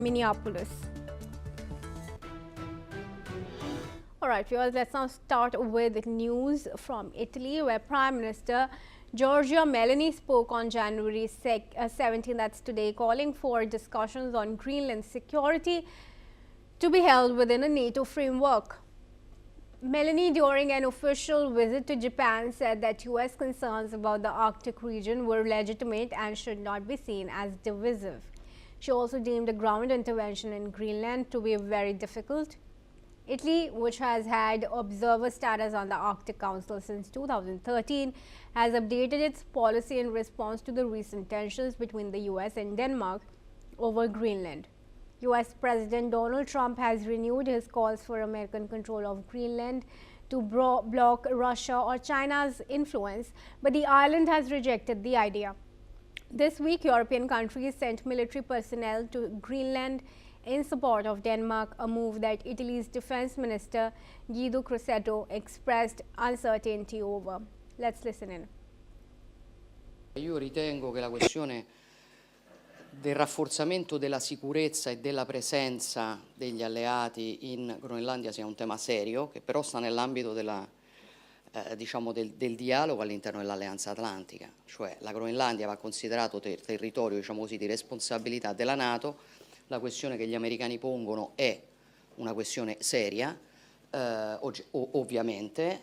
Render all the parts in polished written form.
Minneapolis. All right, viewers, let's now start with news from Italy, where Prime Minister Giorgia Meloni spoke on January 17, that's today, calling for discussions on Greenland's security to be held within a NATO framework. Meloni, during an official visit to Japan, said that U.S. concerns about the Arctic region were legitimate and should not be seen as divisive. She also deemed a ground intervention in Greenland to be very difficult. Italy, which has had observer status on the Arctic Council since 2013, has updated its policy in response to the recent tensions between the U.S. and Denmark over Greenland. U.S. President Donald Trump has renewed his calls for American control of Greenland to block Russia or China's influence, but the island has rejected the idea. This week, European countries sent military personnel to Greenland in support of Denmark, a move that Italy's Defense Minister Guido Crosetto expressed uncertainty over. Let's listen in. Io ritengo che la questione del rafforzamento della sicurezza e della presenza degli alleati in Groenlandia sia un tema serio, che però sta nell'ambito della del dialogo all'interno dell'Alleanza Atlantica, cioè la Groenlandia va considerato territorio, diciamo così, di responsabilità della NATO. La questione che gli americani pongono è una questione seria, ovviamente,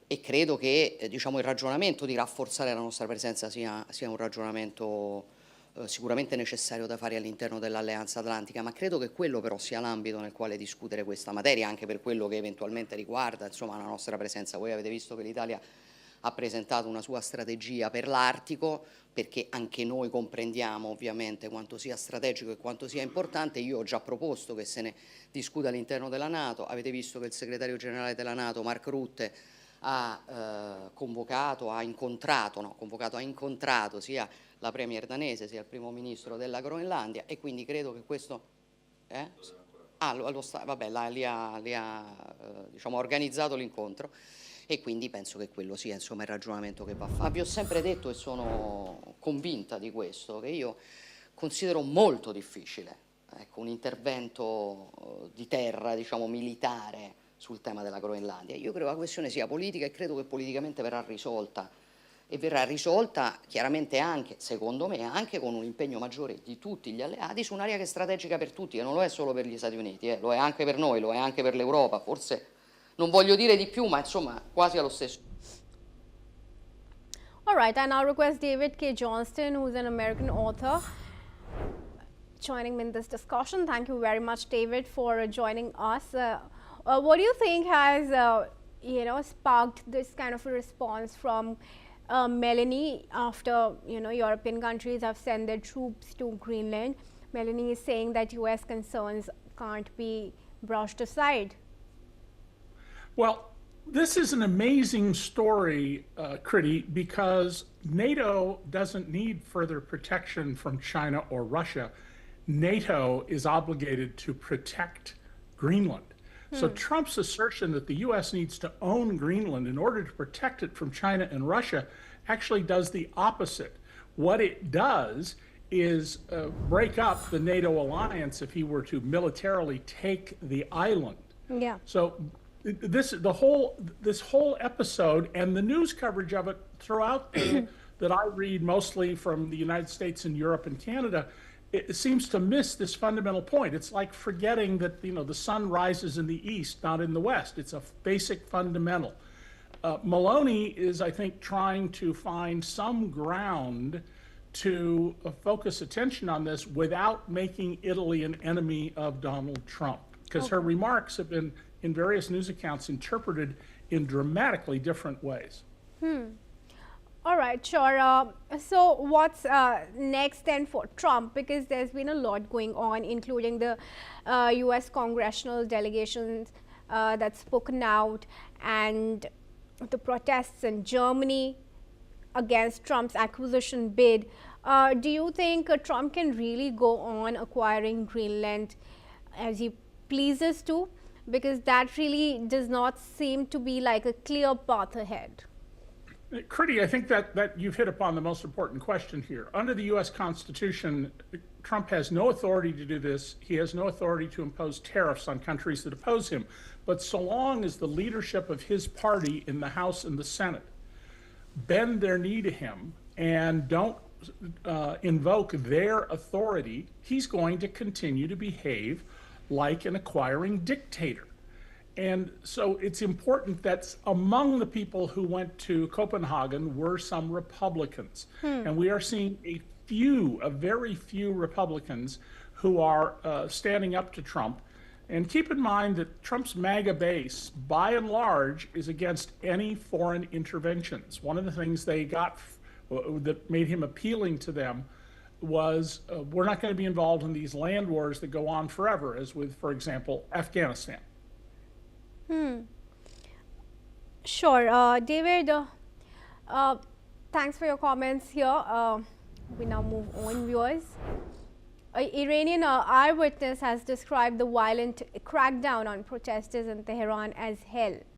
e credo che il ragionamento di rafforzare la nostra presenza sia un ragionamento sicuramente necessario da fare all'interno dell'Alleanza Atlantica, ma credo che quello però sia l'ambito nel quale discutere questa materia, anche per quello che eventualmente riguarda la nostra presenza. Voi avete visto che l'Italia ha presentato una sua strategia per l'Artico, perché anche noi comprendiamo ovviamente quanto sia strategico e quanto sia importante. Io ho già proposto che se ne discuta all'interno della NATO. Avete visto che il segretario generale della NATO, Mark Rutte, ha incontrato sia la premier danese sia il primo ministro della Groenlandia, e quindi credo che questo organizzato l'incontro, e quindi penso che quello sia il ragionamento che va fatto. Ma vi ho sempre detto, e sono convinta di questo, che io considero molto difficile un intervento di terra, militare sul tema della Groenlandia. Io credo che la questione sia politica e credo che politicamente verrà risolta, e verrà risolta chiaramente anche, secondo me, anche con un impegno maggiore di tutti gli alleati su un'area che è strategica per tutti, e non lo è solo per gli Stati Uniti, lo è anche per noi, lo è anche per l'Europa, forse non voglio dire di più, ma insomma quasi allo stesso. All right, I now request David K. Johnston, who's an American author, joining me in this discussion. Thank you very much, David, for joining us. What do you think has, sparked this kind of a response from Meloni after, European countries have sent their troops to Greenland? Meloni is saying that U.S. concerns can't be brushed aside. Well, this is an amazing story, Kriti, because NATO doesn't need further protection from China or Russia. NATO is obligated to protect Greenland. So Trump's assertion that the U.S. needs to own Greenland in order to protect it from China and Russia actually does the opposite. What it does is break up the NATO alliance if he were to militarily take the island. Yeah. So this whole episode and the news coverage of it throughout that I read, mostly from the United States and Europe and Canada, it seems to miss this fundamental point. It's like forgetting that the sun rises in the east, not in the west. It's a basic fundamental. Meloni is, I think, trying to find some ground to focus attention on this without making Italy an enemy of Donald Trump, because her remarks have been, in various news accounts, interpreted in dramatically different ways. All right, sure. So what's next then for Trump? Because there's been a lot going on, including the U.S. congressional delegations that's spoken out, and the protests in Germany against Trump's acquisition bid. Do you think Trump can really go on acquiring Greenland as he pleases to? Because that really does not seem to be like a clear path ahead. Kriti, I think that you've hit upon the most important question here. Under the U.S. Constitution, Trump has no authority to do this. He has no authority to impose tariffs on countries that oppose him. But so long as the leadership of his party in the House and the Senate bend their knee to him and don't invoke their authority, he's going to continue to behave like an acquiring dictator. And so it's important that among the people who went to Copenhagen were some Republicans. And we are seeing a very few Republicans who are standing up to Trump. And keep in mind that Trump's MAGA base, by and large, is against any foreign interventions. One of the things they got that made him appealing to them was we're not going to be involved in these land wars that go on forever, as with, for example, Afghanistan. Sure. David, thanks for your comments here. We now move on, viewers. An Iranian eyewitness has described the violent crackdown on protesters in Tehran as hell.